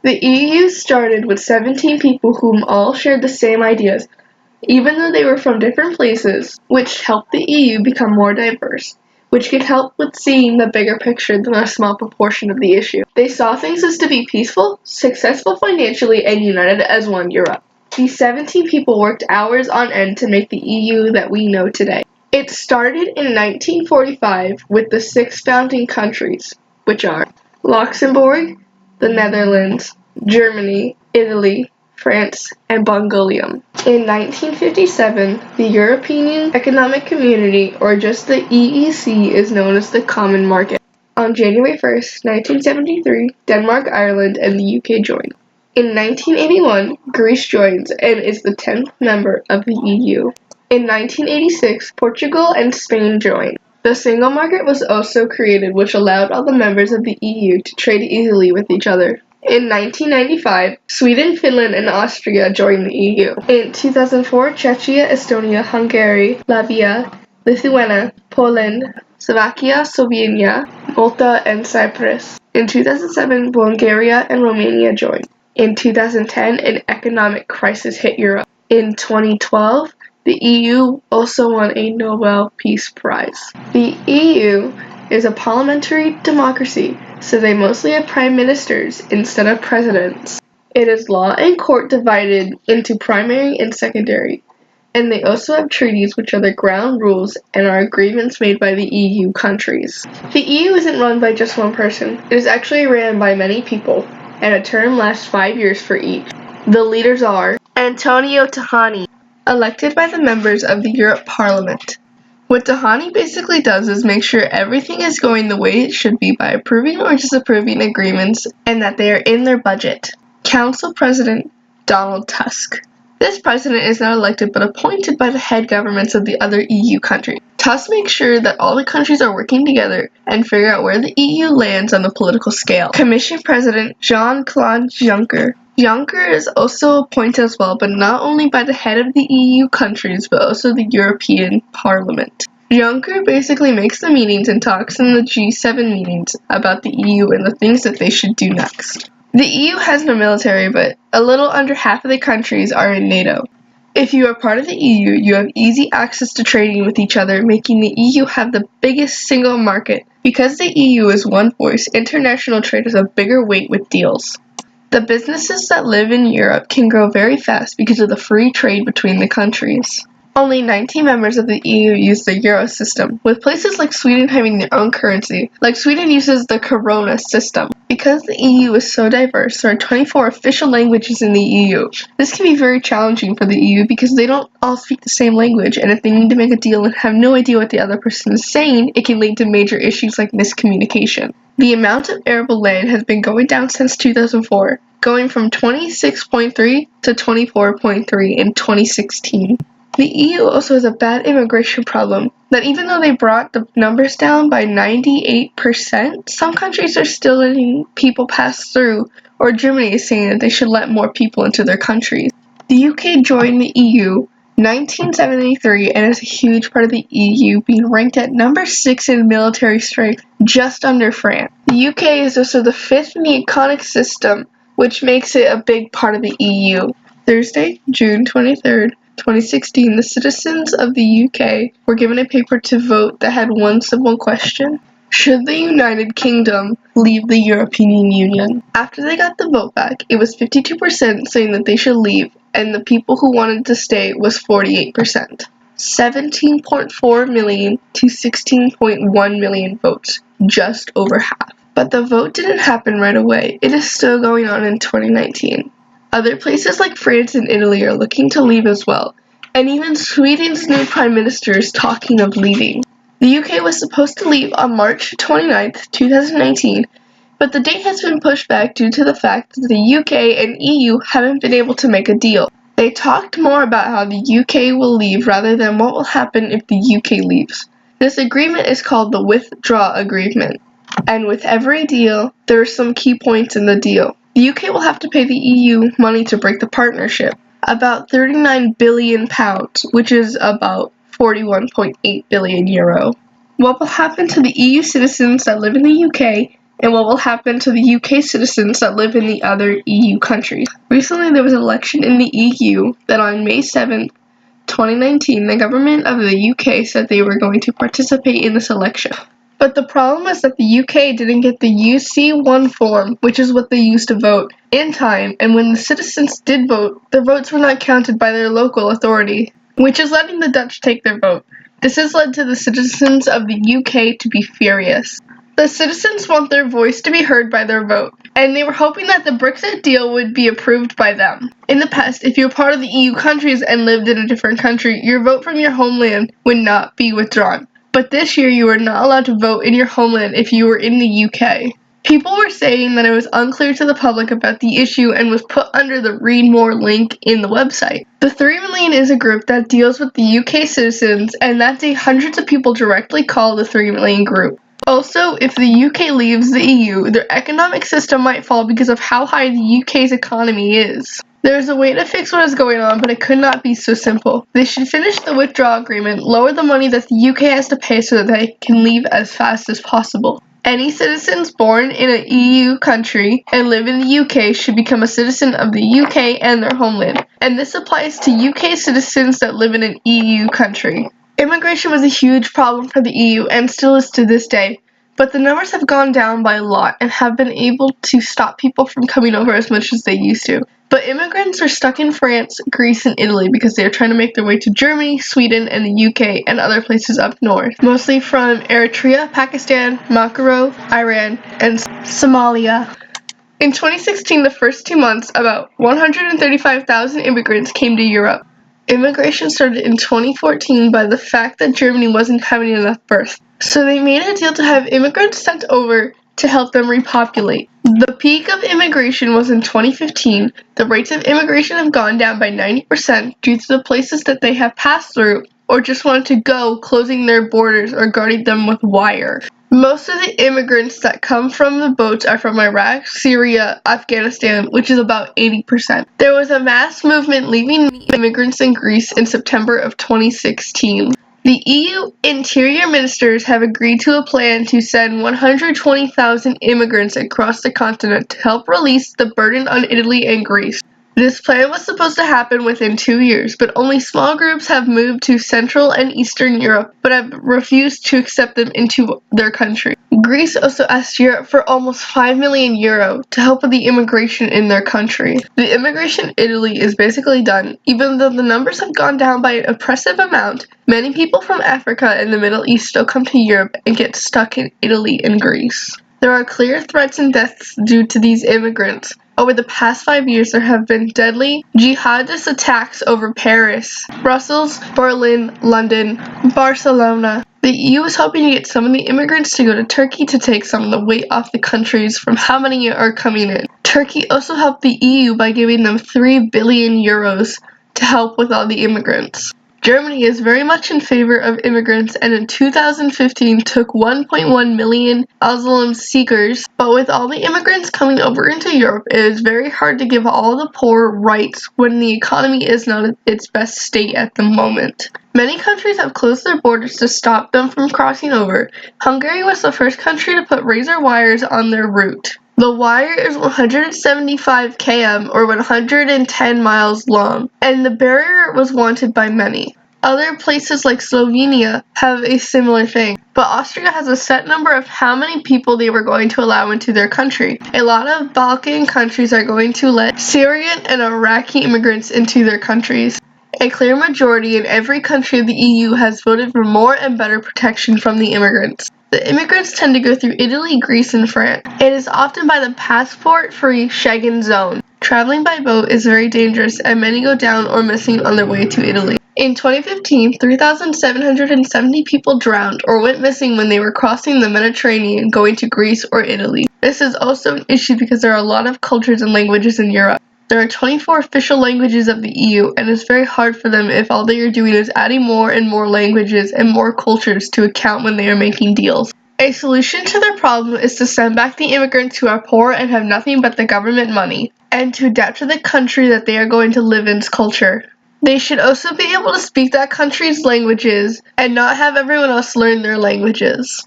The EU started with 17 people whom all shared the same ideas, even though they were from different places, which helped the EU become more diverse, which could help with seeing the bigger picture than a small proportion of the issue. They saw things as to be peaceful, successful financially, and united as one Europe. These 17 people worked hours on end to make the EU that we know today. It started in 1945 with the 6 founding countries, which are Luxembourg, the Netherlands, Germany, Italy, France, and Mongolia. In 1957, the European Economic Community, or just the EEC, is known as the Common Market. On January 1st, 1973, Denmark, Ireland, and the UK joined. In 1981, Greece joins and is the 10th member of the EU. In 1986, Portugal and Spain joined. The single market was also created, which allowed all the members of the EU to trade easily with each other. In 1995, Sweden, Finland, and Austria joined the EU. In 2004, Czechia, Estonia, Hungary, Latvia, Lithuania, Poland, Slovakia, Slovenia, Malta, and Cyprus. In 2007, Bulgaria and Romania joined. In 2010, an economic crisis hit Europe. In 2012, the EU also won a Nobel Peace Prize. The EU is a parliamentary democracy, so they mostly have prime ministers instead of presidents. It is law and court divided into primary and secondary, and they also have treaties which are the ground rules and are agreements made by the EU countries. The EU isn't run by just one person. It is actually ran by many people, and a term lasts 5 years for each. The leaders are Antonio Tajani, elected by the members of the Europe Parliament. What Tajani basically does is make sure everything is going the way it should be by approving or disapproving agreements and that they are in their budget. Council President Donald Tusk. This president is not elected but appointed by the head governments of the other EU countries. Tusk makes sure that all the countries are working together and figure out where the EU lands on the political scale. Commission President Jean-Claude Juncker. Juncker is also appointed as well, but not only by the head of the EU countries, but also the European Parliament. Juncker basically makes the meetings and talks in the G7 meetings about the EU and the things that they should do next. The EU has no military, but a little under half of the countries are in NATO. If you are part of the EU, you have easy access to trading with each other, making the EU have the biggest single market. Because the EU is one voice, international trade has a bigger weight with deals. The businesses that live in Europe can grow very fast because of the free trade between the countries. Only 19 members of the EU use the euro system, with places like Sweden having their own currency, like Sweden uses the Corona system. Because the EU is so diverse, there are 24 official languages in the EU. This can be very challenging for the EU because they don't all speak the same language, and if they need to make a deal and have no idea what the other person is saying, it can lead to major issues like miscommunication. The amount of arable land has been going down since 2004, going from 26.3 to 24.3 in 2016. The EU also has a bad immigration problem, that even though they brought the numbers down by 98%, some countries are still letting people pass through, or Germany is saying that they should let more people into their countries. The UK joined the EU 1973 and is a huge part of the EU, being ranked at number 6 in military strength, just under France. The UK is also the 5th in the economic system, which makes it a big part of the EU. Thursday, June 23rd, 2016, the citizens of the UK were given a paper to vote that had one simple question. Should the United Kingdom leave the European Union? After they got the vote back, it was 52% saying that they should leave, and the people who wanted to stay was 48%. 17.4 million to 16.1 million votes, just over half. But the vote didn't happen right away. It is still going on in 2019. Other places like France and Italy are looking to leave as well, and even Sweden's new prime minister is talking of leaving. The UK was supposed to leave on March 29, 2019, but the date has been pushed back due to the fact that the UK and EU haven't been able to make a deal. They talked more about how the UK will leave rather than what will happen if the UK leaves. This agreement is called the Withdraw Agreement, and with every deal, there are some key points in the deal. The UK will have to pay the EU money to break the partnership, about £39 billion, which is about 41.8 billion euro. What will happen to the EU citizens that live in the UK and what will happen to the UK citizens that live in the other EU countries. Recently, there was an election in the EU that on May 7th, 2019, the government of the UK said they were going to participate in this election. But the problem is that the UK didn't get the UC1 form, which is what they used to vote, in time, and when the citizens did vote, their votes were not counted by their local authority, which is letting the Dutch take their vote. This has led to the citizens of the UK to be furious. The citizens want their voice to be heard by their vote, and they were hoping that the Brexit deal would be approved by them. In the past, if you were part of the EU countries and lived in a different country, your vote from your homeland would not be withdrawn. But this year, you are not allowed to vote in your homeland if you were in the UK. People were saying that it was unclear to the public about the issue and was put under the Read More link in the website. The 3 Million is a group that deals with the UK citizens, and that day hundreds of people directly call the 3 Million group. Also, if the UK leaves the EU, their economic system might fall because of how high the UK's economy is. There is a way to fix what is going on, but it could not be so simple. They should finish the withdrawal agreement, lower the money that the UK has to pay so that they can leave as fast as possible. Any citizens born in an EU country and live in the UK should become a citizen of the UK and their homeland, and this applies to UK citizens that live in an EU country. Immigration was a huge problem for the EU and still is to this day, but the numbers have gone down by a lot and have been able to stop people from coming over as much as they used to. But immigrants are stuck in France, Greece, and Italy because they are trying to make their way to Germany, Sweden, and the UK and other places up north, mostly from Eritrea, Pakistan, Morocco, Iran, and Somalia. In 2016, the first 2 months, about 135,000 immigrants came to Europe. Immigration started in 2014 by the fact that Germany wasn't having enough births. So they made a deal to have immigrants sent over to help them repopulate. The peak of immigration was in 2015. The rates of immigration have gone down by 90% due to the places that they have passed through or just wanted to go, closing their borders or guarding them with wire. Most of the immigrants that come from the boats are from Iraq, Syria, Afghanistan, which is about 80%. There was a mass movement leaving immigrants in Greece in September of 2016. The EU interior ministers have agreed to a plan to send 120,000 immigrants across the continent to help release the burden on Italy and Greece. This plan was supposed to happen within 2 years, but only small groups have moved to Central and Eastern Europe, but have refused to accept them into their country. Greece also asked Europe for almost €5 million to help with the immigration in their country. The immigration in Italy is basically done. Even though the numbers have gone down by an impressive amount, many people from Africa and the Middle East still come to Europe and get stuck in Italy and Greece. There are clear threats and deaths due to these immigrants. Over the past 5 years, there have been deadly jihadist attacks over Paris, Brussels, Berlin, London, Barcelona. The EU is hoping to get some of the immigrants to go to Turkey to take some of the weight off the countries from how many are coming in. Turkey also helped the EU by giving them €3 billion to help with all the immigrants. Germany is very much in favor of immigrants and in 2015 took 1.1 million asylum seekers, but with all the immigrants coming over into Europe, it is very hard to give all the poor rights when the economy is not at its best state at the moment. Many countries have closed their borders to stop them from crossing over. Hungary was the first country to put razor wires on their route. The wire is 175 km or 110 miles long, and the barrier was wanted by many. Other places like Slovenia have a similar thing, but Austria has a set number of how many people they were going to allow into their country. A lot of Balkan countries are going to let Syrian and Iraqi immigrants into their countries. A clear majority in every country of the EU has voted for more and better protection from the immigrants. The immigrants tend to go through Italy, Greece, and France. It is often by the passport-free Schengen zone. Traveling by boat is very dangerous and many go down or missing on their way to Italy. In 2015, 3,770 people drowned or went missing when they were crossing the Mediterranean going to Greece or Italy. This is also an issue because there are a lot of cultures and languages in Europe. There are 24 official languages of the EU, and it's very hard for them if all they are doing is adding more and more languages and more cultures to account when they are making deals. A solution to their problem is to send back the immigrants who are poor and have nothing but the government money, and to adapt to the country that they are going to live in's culture. They should also be able to speak that country's languages and not have everyone else learn their languages.